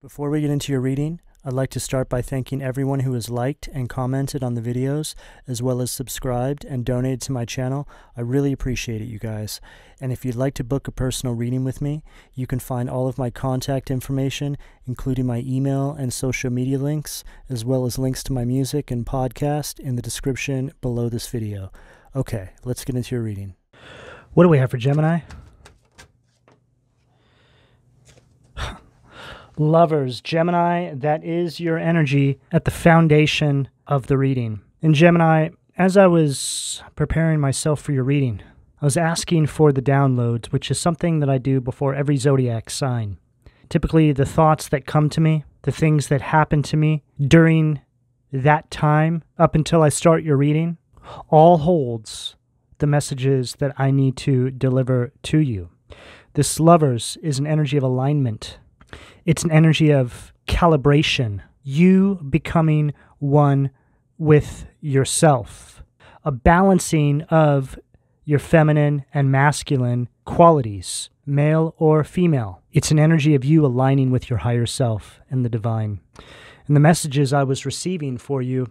Before we get into your reading, I'd like to start by thanking everyone who has liked and commented on the videos, as well as subscribed and donated to my channel. I really appreciate it, you guys. And if you'd like to book a personal reading with me, you can find all of my contact information, including my email and social media links, as well as links to my music and podcast in the description below this video. Okay, let's get into your reading. What do we have for Gemini? Lovers, Gemini, that is your energy at the foundation of the reading. And Gemini, as I was preparing myself for your reading, I was asking for the downloads, which is something that I do before every zodiac sign. Typically, the thoughts that come to me, the things that happen to me during that time up until I start your reading, all holds the messages that I need to deliver to you. This Lovers is an energy of alignment. It's an energy of calibration, you becoming one with yourself, a balancing of your feminine and masculine qualities, male or female. It's an energy of you aligning with your higher self and the divine. And the messages I was receiving for you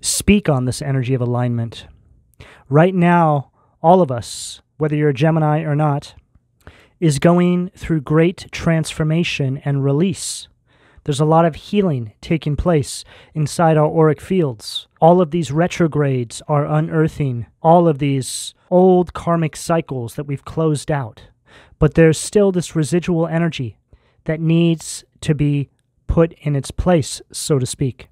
speak on this energy of alignment. Right now, all of us, whether you're a Gemini or not, is going through great transformation and release. There's a lot of healing taking place inside our auric fields. All of these retrogrades are unearthing all of these old karmic cycles that we've closed out. But there's still this residual energy that needs to be put in its place, so to speak.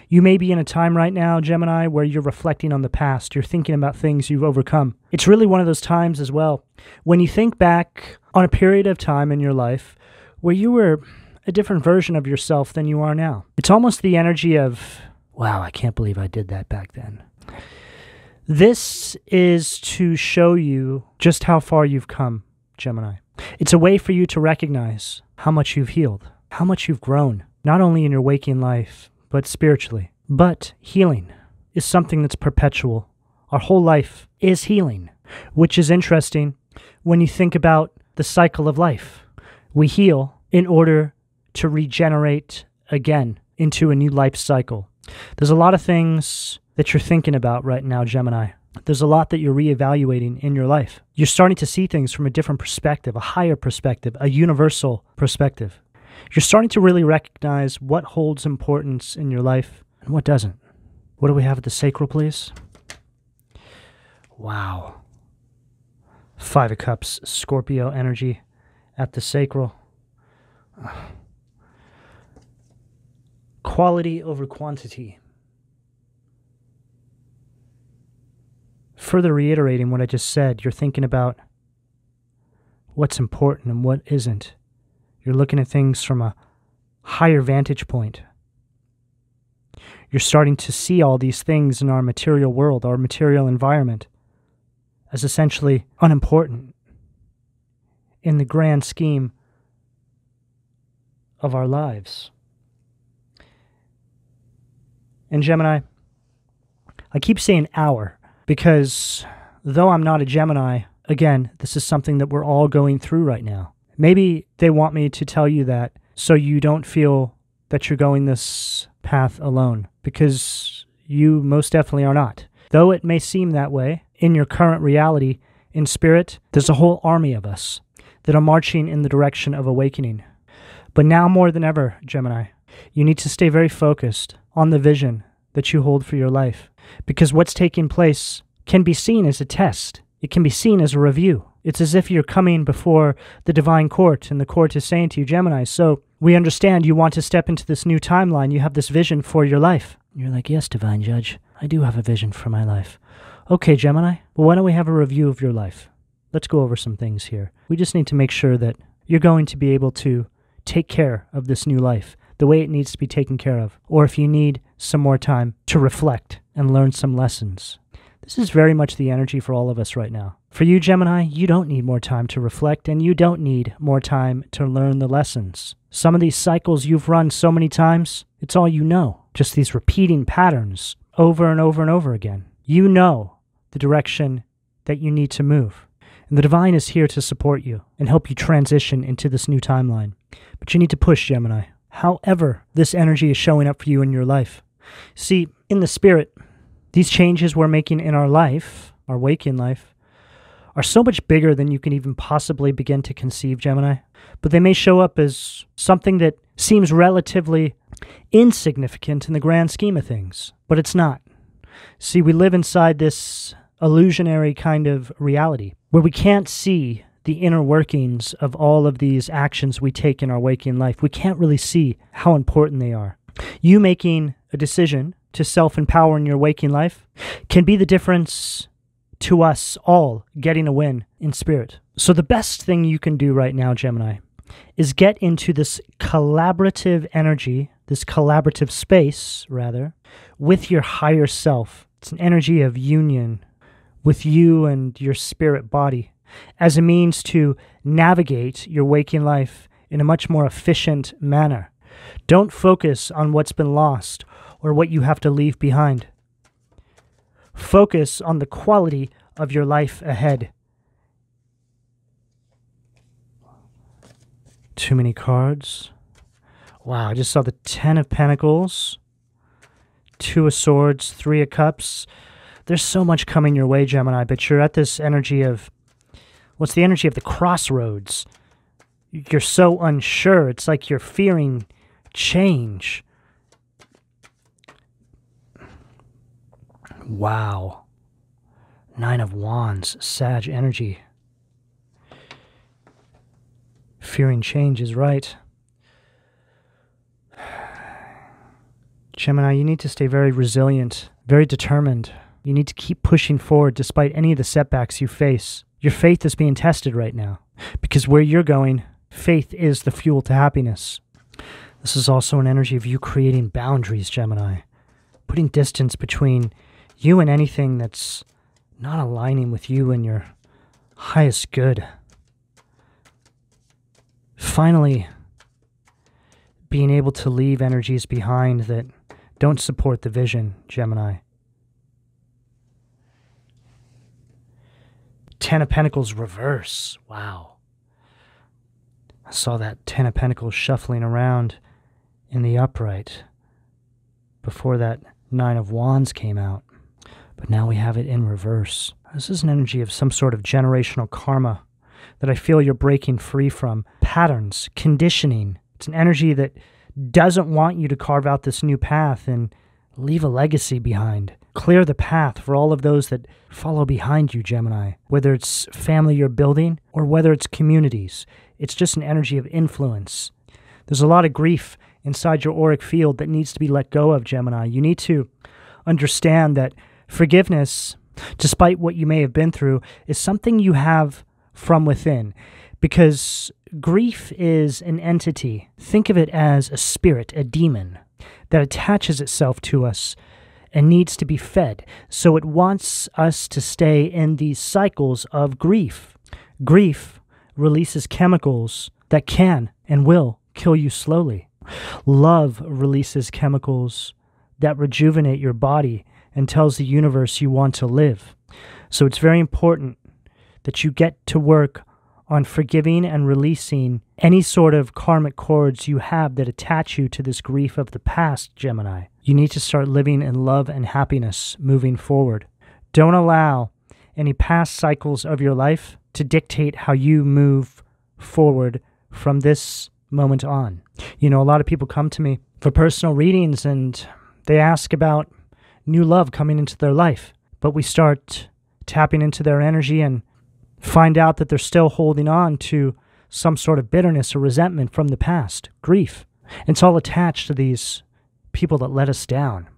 You may be in a time right now, Gemini, where you're reflecting on the past. You're thinking about things you've overcome. It's really one of those times as well when you think back on a period of time in your life where you were a different version of yourself than you are now. It's almost the energy of, wow, I can't believe I did that back then. This is to show you just how far you've come, Gemini. It's a way for you to recognize how much you've healed, how much you've grown, not only in your waking life, but spiritually. But healing is something that's perpetual. Our whole life is healing, which is interesting when you think about the cycle of life. We heal in order to regenerate again into a new life cycle. There's a lot of things that you're thinking about right now, Gemini. There's a lot that you're reevaluating in your life. You're starting to see things from a different perspective, a higher perspective, a universal perspective. You're starting to really recognize what holds importance in your life and what doesn't. What do we have at the sacral, please? Wow. 5 of Cups, Scorpio energy at the sacral. Quality over quantity. Further reiterating what I just said, you're thinking about what's important and what isn't. You're looking at things from a higher vantage point. You're starting to see all these things in our material world, our material environment, as essentially unimportant in the grand scheme of our lives. And Gemini, I keep saying our, because though I'm not a Gemini, again, this is something that we're all going through right now. Maybe they want me to tell you that so you don't feel that you're going this path alone, because you most definitely are not. Though it may seem that way, in your current reality, in spirit, there's a whole army of us that are marching in the direction of awakening. But now more than ever, Gemini, you need to stay very focused on the vision that you hold for your life, because what's taking place can be seen as a test. It can be seen as a review. It's as if you're coming before the divine court, and the court is saying to you, Gemini, so we understand you want to step into this new timeline. You have this vision for your life. You're like, yes, divine judge, I do have a vision for my life. Okay, Gemini, well, why don't we have a review of your life? Let's go over some things here. We just need to make sure that you're going to be able to take care of this new life the way it needs to be taken care of, or if you need some more time to reflect and learn some lessons. This is very much the energy for all of us right now. For you, Gemini, you don't need more time to reflect, and you don't need more time to learn the lessons. Some of these cycles you've run so many times, it's all you know. Just these repeating patterns over and over and over again. You know the direction that you need to move. And the divine is here to support you and help you transition into this new timeline. But you need to push, Gemini. however this energy is showing up for you in your life. See, in the spirit, these changes we're making in our life, our waking life, are so much bigger than you can even possibly begin to conceive, Gemini. But they may show up as something that seems relatively insignificant in the grand scheme of things, but it's not. See, we live inside this illusionary kind of reality where we can't see the inner workings of all of these actions we take in our waking life. We can't really see how important they are. You making a decision to self-empower in your waking life can be the difference to us all getting a win in spirit. So the best thing you can do right now, Gemini, is get into this collaborative energy, this collaborative space, rather, with your higher self. It's an energy of union with you and your spirit body as a means to navigate your waking life in a much more efficient manner. Don't focus on what's been lost or what you have to leave behind. Focus on the quality of your life ahead. Too many cards. Wow, I just saw the 10 of Pentacles, 2 of Swords, 3 of Cups. There's so much coming your way, Gemini, but you're at this energy of, what's the energy of the crossroads? You're so unsure. It's like you're fearing change. Wow. 9 of Wands, Sag energy. Fearing change is right. Gemini, you need to stay very resilient, very determined. You need to keep pushing forward despite any of the setbacks you face. Your faith is being tested right now because where you're going, faith is the fuel to happiness. This is also an energy of you creating boundaries, Gemini. Putting distance between you and anything that's not aligning with you and your highest good. Finally, being able to leave energies behind that don't support the vision, Gemini. 10 of Pentacles reverse. Wow. I saw that 10 of Pentacles shuffling around in the upright before that 9 of Wands came out. But now we have it in reverse. This is an energy of some sort of generational karma that I feel you're breaking free from. Patterns, conditioning. It's an energy that doesn't want you to carve out this new path and leave a legacy behind. Clear the path for all of those that follow behind you, Gemini. Whether it's family you're building or whether it's communities. It's just an energy of influence. There's a lot of grief inside your auric field that needs to be let go of, Gemini. You need to understand that forgiveness, despite what you may have been through, is something you have from within. Because grief is an entity. Think of it as a spirit, a demon, that attaches itself to us and needs to be fed. So it wants us to stay in these cycles of grief. Grief releases chemicals that can and will kill you slowly. Love releases chemicals that rejuvenate your body and tells the universe you want to live. So it's very important that you get to work on forgiving and releasing any sort of karmic cords you have that attach you to this grief of the past, Gemini. You need to start living in love and happiness moving forward. Don't allow any past cycles of your life to dictate how you move forward from this moment on. You know, a lot of people come to me for personal readings and they ask about new love coming into their life, but we start tapping into their energy and find out that they're still holding on to some sort of bitterness or resentment from the past, grief. It's all attached to these people that let us down.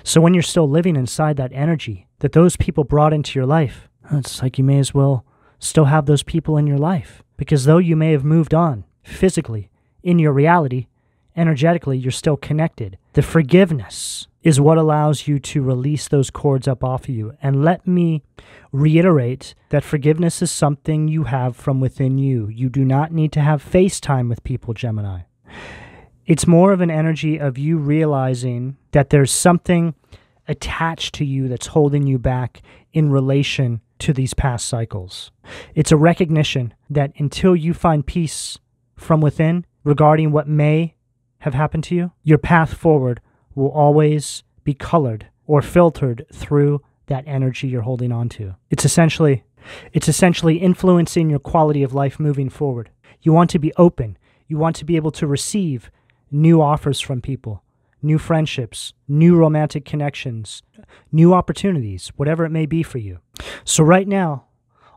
So when you're still living inside that energy that those people brought into your life, it's like you may as well still have those people in your life. Because though you may have moved on physically, in your reality, energetically, you're still connected. The forgiveness is what allows you to release those cords up off of you. And let me reiterate that forgiveness is something you have from within you. You do not need to have FaceTime with people, Gemini. It's more of an energy of you realizing that there's something attached to you that's holding you back in relation to these past cycles. It's a recognition that until you find peace from within regarding what may have happened to you, your path forward will always be colored or filtered through that energy you're holding on to. It's essentially influencing your quality of life moving forward. You want to be open. You want to be able to receive new offers from people, new friendships, new romantic connections, new opportunities, whatever it may be for you. So right now,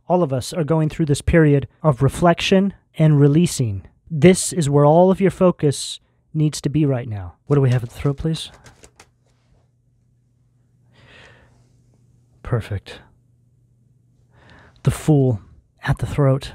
all of us are going through this period of reflection and releasing. This is where all of your focus needs to be right now. What do we have at the throat, please? Perfect. The Fool at the throat.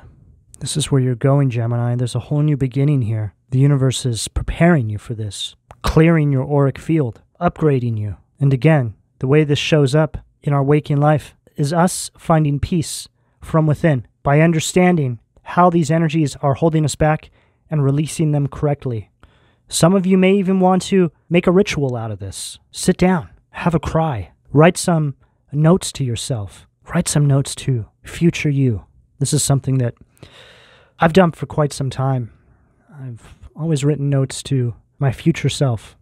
This is where you're going, Gemini. There's a whole new beginning here. The universe is preparing you for this, clearing your auric field, upgrading you. And again, the way this shows up in our waking life is us finding peace from within by understanding how these energies are holding us back and releasing them correctly. Some of you may even want to make a ritual out of this. Sit down, have a cry, write some notes to yourself, write some notes to future you. This is something that I've done for quite some time. I've always written notes to my future self.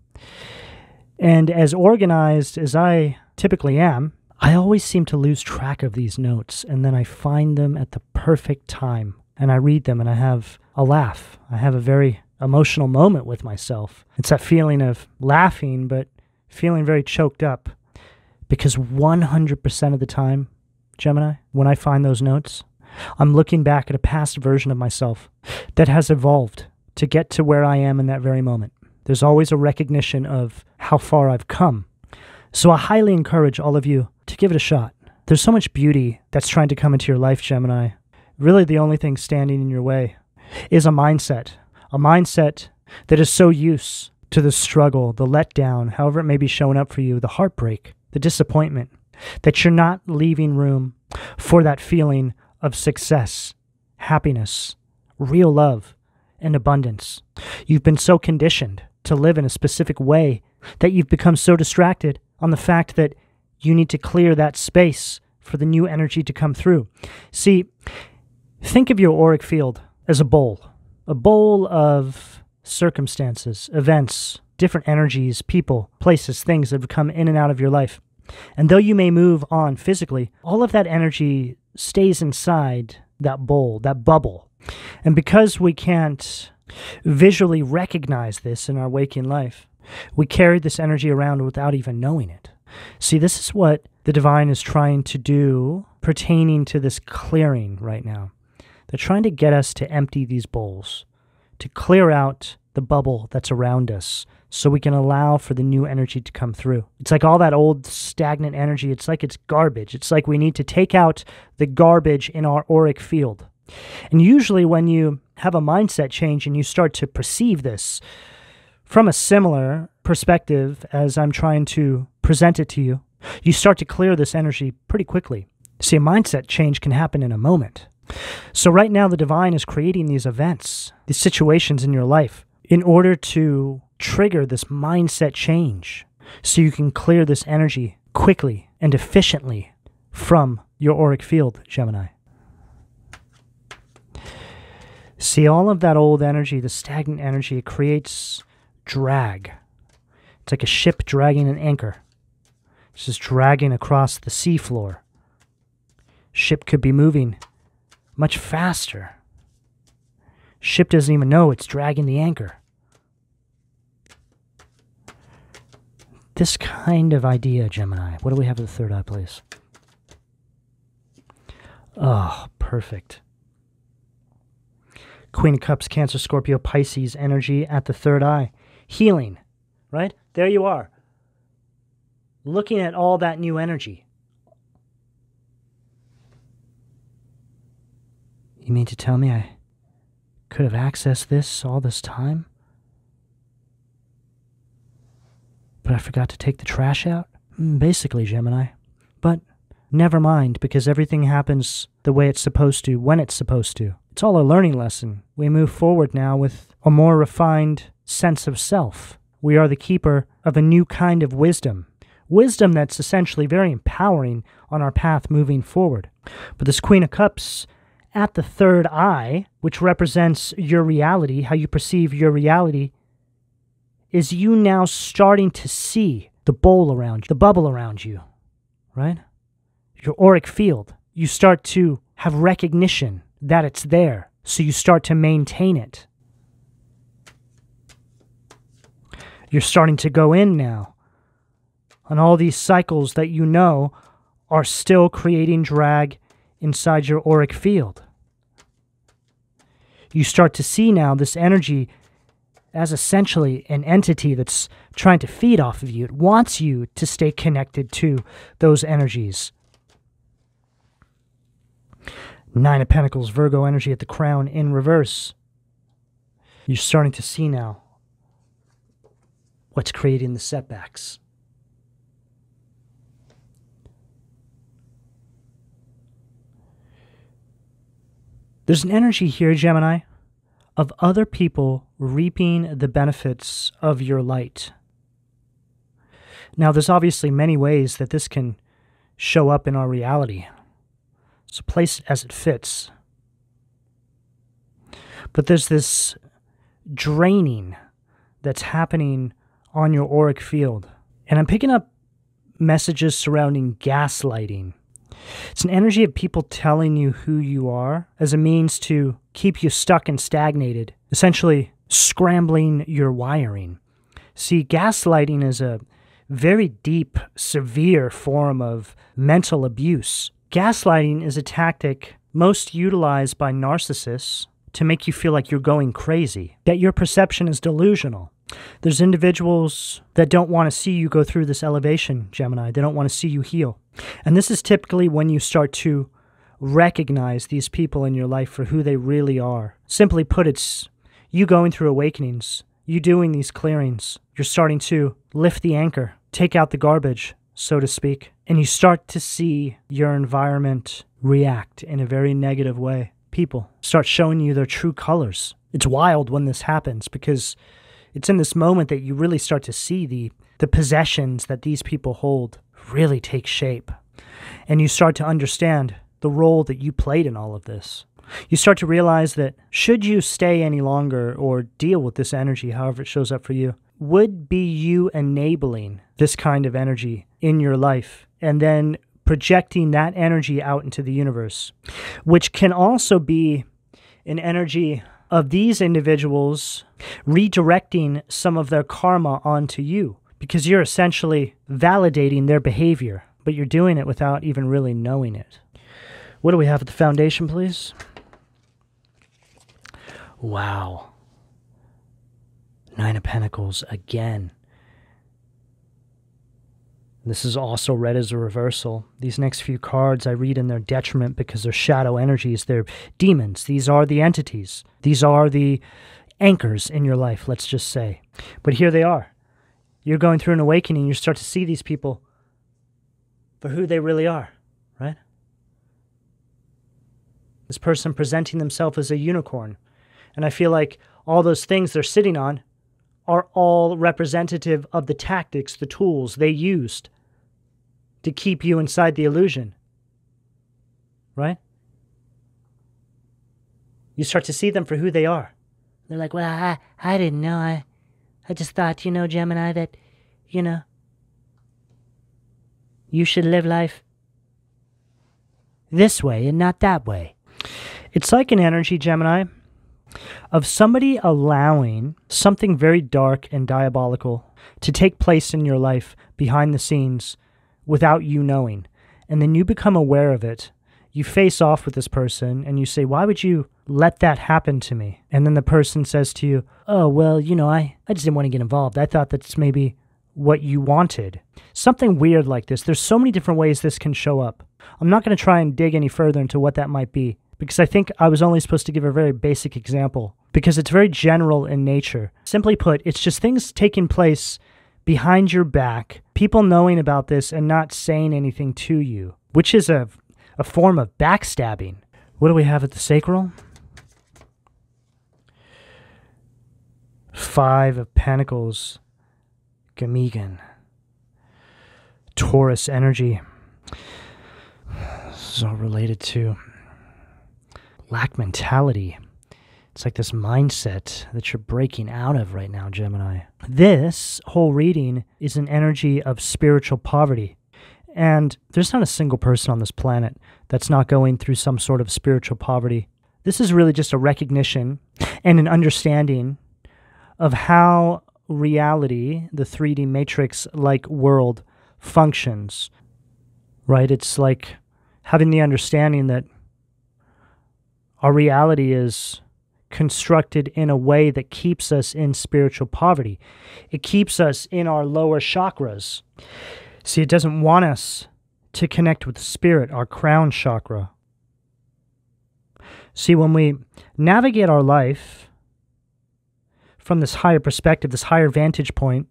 And as organized as I typically am, I always seem to lose track of these notes, and then I find them at the perfect time, and I read them, and I have a laugh. I have a very emotional moment with myself. It's that feeling of laughing, but feeling very choked up, because 100% of the time, Gemini, when I find those notes, I'm looking back at a past version of myself that has evolved to get to where I am in that very moment. There's always a recognition of how far I've come. So I highly encourage all of you to give it a shot. There's so much beauty that's trying to come into your life, Gemini. Really, the only thing standing in your way is a mindset that is so used to the struggle, the letdown, however it may be showing up for you, the heartbreak, the disappointment, that you're not leaving room for that feeling of success, happiness, real love, and abundance. You've been so conditioned to live in a specific way that you've become so distracted on the fact that you need to clear that space for the new energy to come through. See, think of your auric field as a bowl of circumstances, events, different energies, people, places, things that have come in and out of your life. And though you may move on physically, all of that energy stays inside that bowl, that bubble. And because we can't visually recognize this in our waking life, we carry this energy around without even knowing it. See, this is what the divine is trying to do pertaining to this clearing right now. They're trying to get us to empty these bowls, to clear out the bubble that's around us so we can allow for the new energy to come through. It's like all that old stagnant energy, it's like it's garbage. It's like we need to take out the garbage in our auric field. And usually when you have a mindset change and you start to perceive this from a similar perspective as I'm trying to present it to you, you start to clear this energy pretty quickly. See, a mindset change can happen in a moment. So right now the divine is creating these events, these situations in your life in order to trigger this mindset change so you can clear this energy quickly and efficiently from your auric field, Gemini. See, all of that old energy, the stagnant energy, it creates drag. It's like a ship dragging an anchor. It's just dragging across the seafloor. Ship could be moving much faster. Ship doesn't even know it's dragging the anchor. This kind of idea, Gemini. What do we have at the third eye, please? Oh, perfect. Queen of Cups, Cancer, Scorpio, Pisces energy at the third eye. Healing, right? There you are. Looking at all that new energy. You mean to tell me I could have accessed this all this time? But I forgot to take the trash out? Basically, Gemini. But never mind, because everything happens the way it's supposed to, when it's supposed to. It's all a learning lesson. We move forward now with a more refined sense of self. We are the keeper of a new kind of wisdom. Wisdom that's essentially very empowering on our path moving forward. But this Queen of Cups at the third eye, which represents your reality, how you perceive your reality, is you now starting to see the bowl around you, the bubble around you, right? Your auric field. You start to have recognition that it's there, so you start to maintain it. You're starting to go in now on all these cycles that you know are still creating drag inside your auric field. You start to see now this energy as essentially an entity that's trying to feed off of you. It wants you to stay connected to those energies. Nine of Pentacles, Virgo energy at the crown in reverse. You're starting to see now what's creating the setbacks. There's an energy here, Gemini, of other people reaping the benefits of your light. Now, there's obviously many ways that this can show up in our reality. So place it as it fits. But there's this draining that's happening on your auric field. And I'm picking up messages surrounding gaslighting. It's an energy of people telling you who you are as a means to keep you stuck and stagnated, essentially scrambling your wiring. See, gaslighting is a very deep, severe form of mental abuse. Gaslighting is a tactic most utilized by narcissists to make you feel like you're going crazy, that your perception is delusional. There's individuals that don't want to see you go through this elevation, Gemini. They don't want to see you heal. And this is typically when you start to recognize these people in your life for who they really are. Simply put, it's you going through awakenings, you doing these clearings. You're starting to lift the anchor, take out the garbage, so to speak, and you start to see your environment react in a very negative way. People start showing you their true colors. It's wild when this happens because it's in this moment that you really start to see the possessions that these people hold really take shape. And you start to understand the role that you played in all of this. You start to realize that should you stay any longer or deal with this energy, however it shows up for you, would be you enabling this kind of energy in your life and then projecting that energy out into the universe, which can also be an energy of these individuals redirecting some of their karma onto you because you're essentially validating their behavior, but you're doing it without even really knowing it. What do we have at the foundation, please? Wow. Nine of Pentacles again. This is also read as a reversal. These next few cards I read in their detriment because they're shadow energies. They're demons. These are the entities. These are the anchors in your life, let's just say. But here they are. You're going through an awakening. You start to see these people for who they really are, right? This person presenting themselves as a unicorn. And I feel like all those things they're sitting on are all representative of the tactics, the tools they used to keep you inside the illusion. Right? You start to see them for who they are. They're like, well, I didn't know. I just thought, Gemini, that, you should live life this way and not that way. It's like an energy, Gemini, of somebody allowing something very dark and diabolical to take place in your life behind the scenes without you knowing. And then you become aware of it. You face off with this person and you say, why would you let that happen to me? And then the person says to you, oh, well, I just didn't want to get involved. I thought that's maybe what you wanted. Something weird like this. There's so many different ways this can show up. I'm not going to try and dig any further into what that might be, because I think I was only supposed to give a very basic example, because it's very general in nature. Simply put, it's just things taking place behind your back, people knowing about this and not saying anything to you, which is a form of backstabbing. What do we have at the sacral? Five of Pentacles, GEMINI, Taurus energy. This is all related to lack mentality. It's like this mindset that you're breaking out of right now, Gemini. This whole reading is an energy of spiritual poverty. And there's not a single person on this planet that's not going through some sort of spiritual poverty. This is really just a recognition and an understanding of how reality, the 3D matrix-like world, functions, right? It's like having the understanding that our reality is constructed in a way that keeps us in spiritual poverty. It keeps us in our lower chakras. See, it doesn't want us to connect with spirit, our crown chakra. See, when we navigate our life from this higher perspective, this higher vantage point,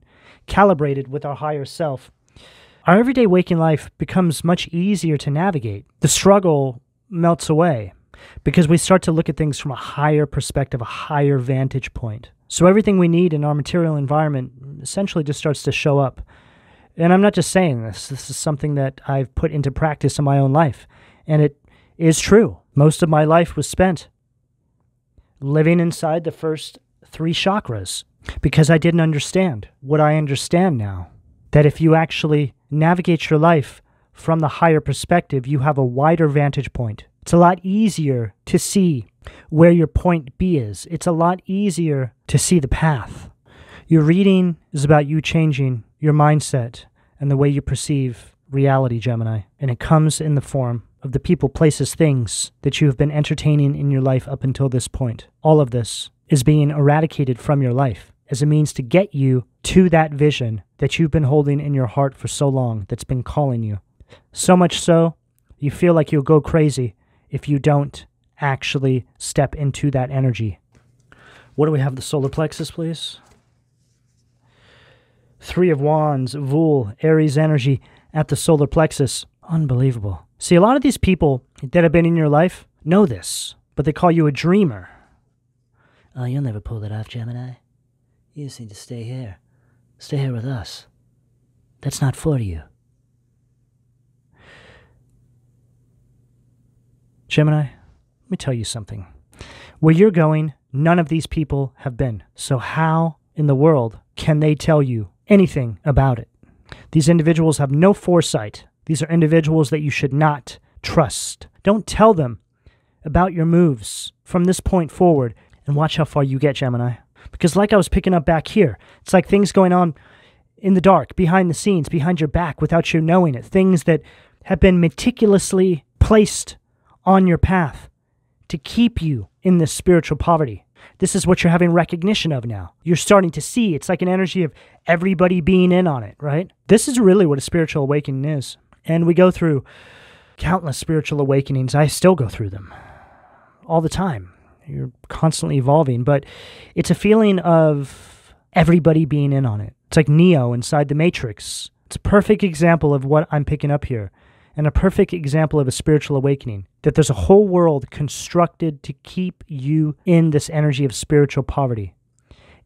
calibrated with our higher self, our everyday waking life becomes much easier to navigate. The struggle melts away because we start to look at things from a higher perspective, a higher vantage point. So everything we need in our material environment essentially just starts to show up. And I'm not just saying this. This is something that I've put into practice in my own life. And it is true. Most of my life was spent living inside the first 3 chakras because I didn't understand what I understand now. That if you actually navigate your life from the higher perspective, you have a wider vantage point. It's a lot easier to see where your point B is. It's a lot easier to see the path. Your reading is about you changing your mindset and the way you perceive reality, Gemini. And it comes in the form of the people, places, things that you have been entertaining in your life up until this point. All of this is being eradicated from your life as a means to get you to that vision that you've been holding in your heart for so long, that's been calling you. So much so, you feel like you'll go crazy if you don't actually step into that energy. What do we have? The solar plexus, please. 3 of Wands, Vul, Aries energy at the solar plexus. Unbelievable. See, a lot of these people that have been in your life know this, but they call you a dreamer. Oh, you'll never pull that off, Gemini. You just need to stay here. Stay here with us. That's not for you. Gemini, let me tell you something. Where you're going, none of these people have been. So how in the world can they tell you anything about it? These individuals have no foresight. These are individuals that you should not trust. Don't tell them about your moves from this point forward and watch how far you get, Gemini. Because like I was picking up back here, it's like things going on in the dark, behind the scenes, behind your back without you knowing it. Things that have been meticulously placed on your path to keep you in this spiritual poverty. This is what you're having recognition of now. You're starting to see. It's like an energy of everybody being in on it, right? This is really what a spiritual awakening is. And we go through countless spiritual awakenings. I still go through them all the time. You're constantly evolving, but it's a feeling of everybody being in on it. It's like Neo inside the Matrix. It's a perfect example of what I'm picking up here, and a perfect example of a spiritual awakening, that there's a whole world constructed to keep you in this energy of spiritual poverty.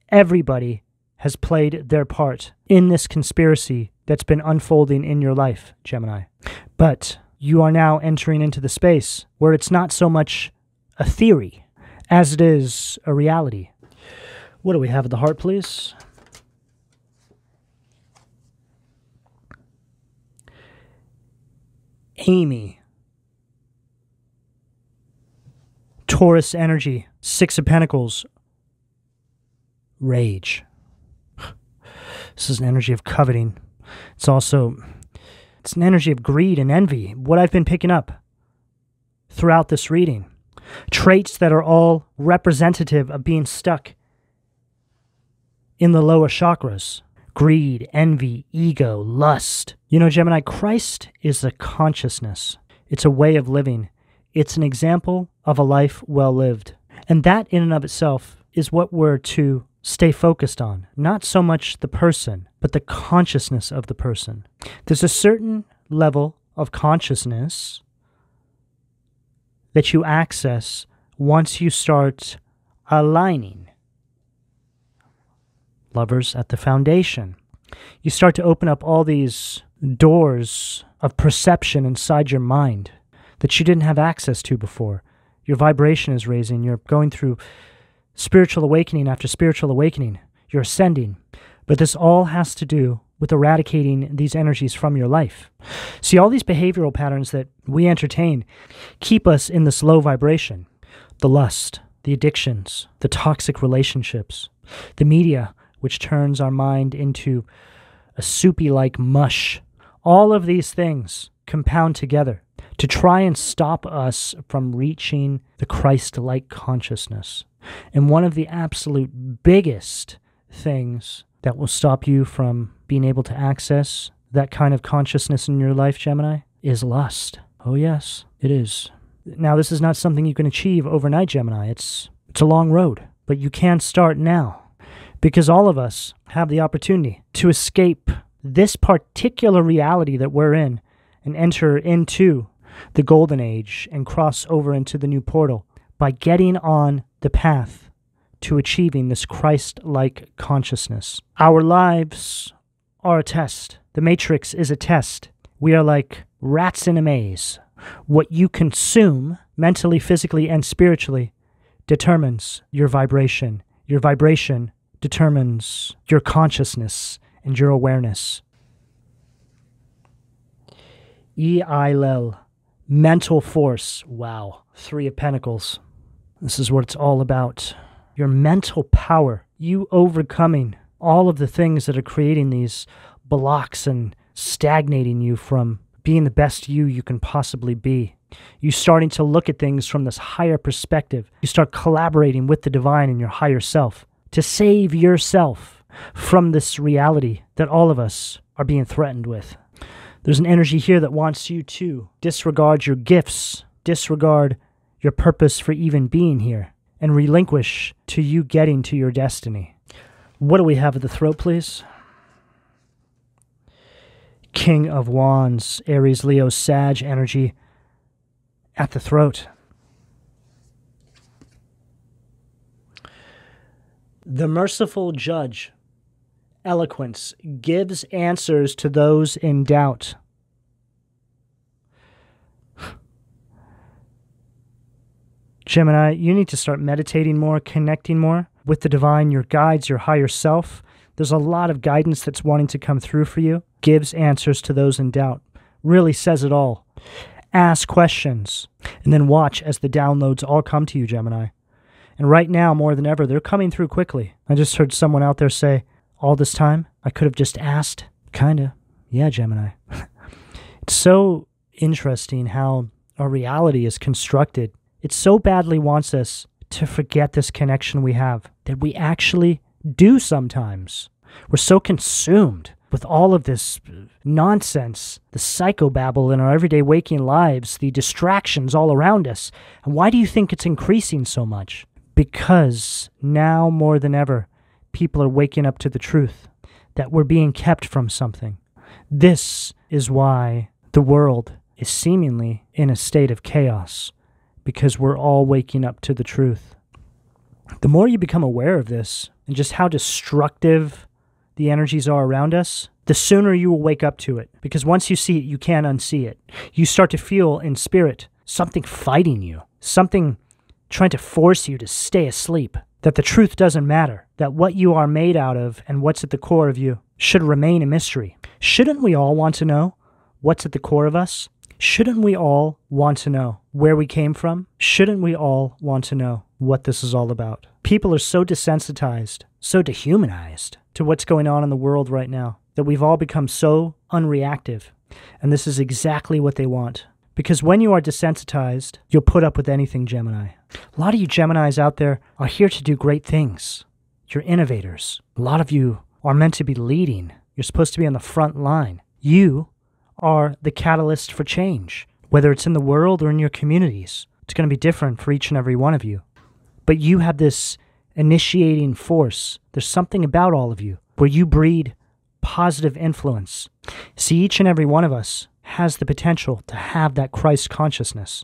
Everybody has played their part in this conspiracy that's been unfolding in your life, Gemini. But you are now entering into the space where it's not so much a theory as it is a reality. What do we have at the heart, please? Amy. Taurus energy. 6 of Pentacles. Rage. This is an energy of coveting. It's an energy of greed and envy. What I've been picking up throughout this reading. Traits that are all representative of being stuck in the lower chakras. Greed, envy, ego, lust. You know, Gemini, Christ is a consciousness. It's a way of living. It's an example of a life well lived. And that in and of itself is what we're to stay focused on. Not so much the person, but the consciousness of the person. There's a certain level of consciousness that you access once you start aligning. Lovers at the foundation. You start to open up all these doors of perception inside your mind that you didn't have access to before. Your vibration is raising. You're going through spiritual awakening after spiritual awakening. You're ascending. But this all has to do with eradicating these energies from your life. See, all these behavioral patterns that we entertain keep us in this low vibration. The lust, the addictions, the toxic relationships, the media, which turns our mind into a soupy-like mush. All of these things compound together to try and stop us from reaching the Christ-like consciousness. And one of the absolute biggest things that will stop you from being able to access that kind of consciousness in your life, Gemini, is lust. Oh yes, it is. Now, this is not something you can achieve overnight, Gemini. It's a long road, but you can start now, because all of us have the opportunity to escape this particular reality that we're in and enter into the golden age and cross over into the new portal by getting on the path to achieving this Christ-like consciousness. Our lives are a test. The Matrix is a test. We are like rats in a maze. What you consume mentally, physically, and spiritually determines your vibration. Your vibration determines your consciousness and your awareness. Eilel, mental force. Wow. 3 of Pentacles. This is what it's all about. Your mental power. You overcoming all of the things that are creating these blocks and stagnating you from being the best you can possibly be. You starting to look at things from this higher perspective. You start collaborating with the divine and your higher self to save yourself from this reality that all of us are being threatened with. There's an energy here that wants you to disregard your gifts, disregard your purpose for even being here, and relinquish to you getting to your destiny. What do we have at the throat, please? King of Wands, Aries, Leo, Sag energy at the throat. The merciful judge, eloquence, gives answers to those in doubt. Gemini, you need to start meditating more, connecting more with the divine, your guides, your higher self. There's a lot of guidance that's wanting to come through for you. Gives answers to those in doubt. Really says it all. Ask questions, and then watch as the downloads all come to you, Gemini. And right now, more than ever, they're coming through quickly. I just heard someone out there say, all this time, I could have just asked. Kinda. Yeah, Gemini. It's so interesting how our reality is constructed. It so badly wants us to forget this connection we have, that we actually do sometimes. We're so consumed with all of this nonsense, the psychobabble in our everyday waking lives, the distractions all around us. And why do you think it's increasing so much? Because now more than ever, people are waking up to the truth that we're being kept from something. This is why the world is seemingly in a state of chaos, because we're all waking up to the truth. The more you become aware of this and just how destructive the energies are around us, the sooner you will wake up to it. Because once you see it, you can't unsee it. You start to feel in spirit something fighting you, something trying to force you to stay asleep, that the truth doesn't matter, that what you are made out of and what's at the core of you should remain a mystery. Shouldn't we all want to know what's at the core of us? Shouldn't we all want to know where we came from? Shouldn't we all want to know what this is all about? People are so desensitized, so dehumanized to what's going on in the world right now, that we've all become so unreactive. And this is exactly what they want. Because when you are desensitized, you'll put up with anything, Gemini. A lot of you Geminis out there are here to do great things. You're innovators. A lot of you are meant to be leading. You're supposed to be on the front line. You are the catalyst for change, whether it's in the world or in your communities. It's going to be different for each and every one of you. But you have this initiating force. There's something about all of you where you breed positive influence. See, each and every one of us has the potential to have that Christ consciousness.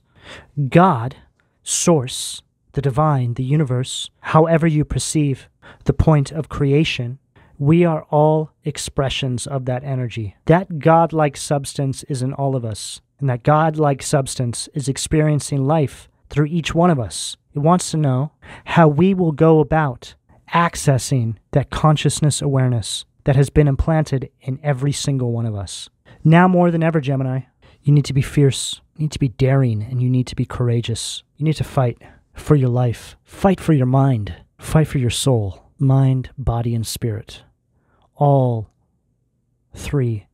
God, Source, the divine, the universe, however you perceive the point of creation, we are all expressions of that energy. That God-like substance is in all of us, and that God-like substance is experiencing life through each one of us. It wants to know how we will go about accessing that consciousness awareness that has been implanted in every single one of us. Now more than ever, Gemini, you need to be fierce, you need to be daring, and you need to be courageous. You need to fight for your life, fight for your mind, fight for your soul, mind, body, and spirit. All three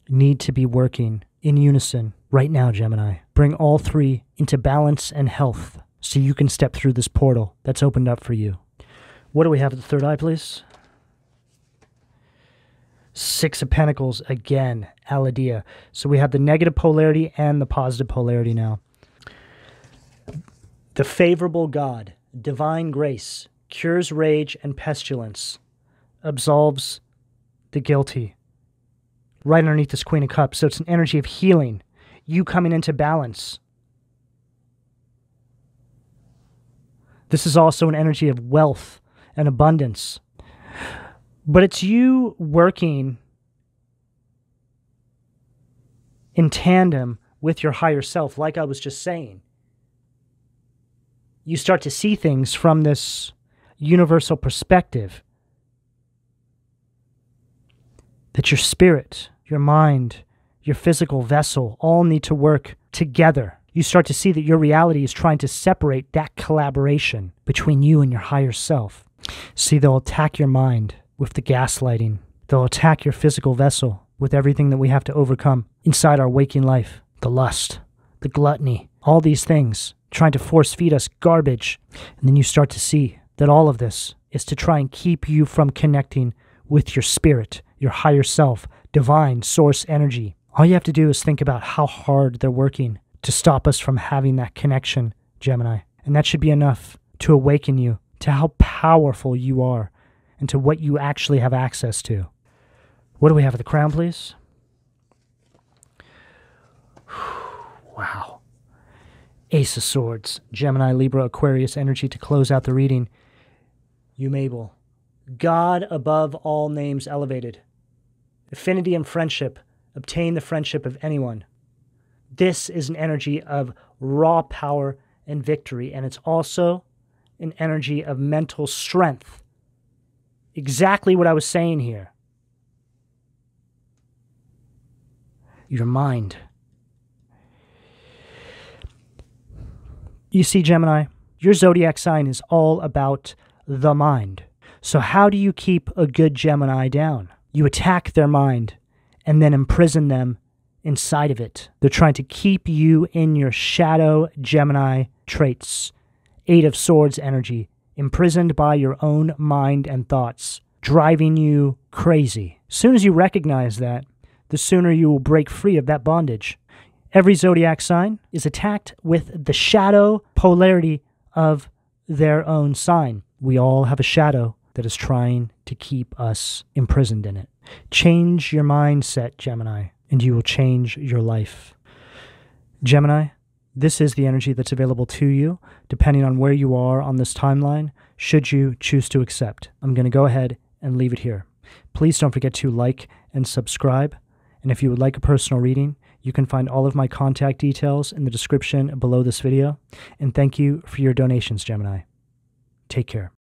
need to be working in unison right now, Gemini. Bring all three into balance and health so you can step through this portal that's opened up for you. What do we have at the third eye, please? Six of Pentacles again, Aladia. So we have the negative polarity and the positive polarity now. The favorable God, divine grace, cures rage and pestilence, absolves the guilty. Right underneath this Queen of Cups. So it's an energy of healing, you coming into balance. This is also an energy of wealth and abundance. But it's you working in tandem with your higher self, like I was just saying. You start to see things from this universal perspective. That your spirit, your mind, your physical vessel all need to work together. You start to see that your reality is trying to separate that collaboration between you and your higher self. See, they'll attack your mind with the gaslighting. They'll attack your physical vessel with everything that we have to overcome inside our waking life. The lust, the gluttony, all these things, trying to force feed us garbage. And then you start to see that all of this is to try and keep you from connecting with your spirit, your higher self, divine source energy. All you have to do is think about how hard they're working to stop us from having that connection, Gemini. And that should be enough to awaken you to how powerful you are and to what you actually have access to. What do we have at the crown, please? Wow. Ace of Swords, Gemini, Libra, Aquarius energy to close out the reading. You, Mabel. God above all names elevated. Affinity and friendship. Obtain the friendship of anyone. This is an energy of raw power and victory, and it's also an energy of mental strength. Exactly what I was saying here. Your mind. You see, Gemini, your zodiac sign is all about the mind. So how do you keep a good Gemini down? You attack their mind and then imprison them inside of it. They're trying to keep you in your shadow Gemini traits. Eight of Swords energy, imprisoned by your own mind and thoughts, driving you crazy. As soon as you recognize that, the sooner you will break free of that bondage. Every zodiac sign is attacked with the shadow polarity of their own sign. We all have a shadow that is trying to keep us imprisoned in it. Change your mindset, Gemini, and you will change your life. Gemini, this is the energy that's available to you, depending on where you are on this timeline, should you choose to accept. I'm going to go ahead and leave it here. Please don't forget to like and subscribe. And if you would like a personal reading, you can find all of my contact details in the description below this video. And thank you for your donations, Gemini. Take care.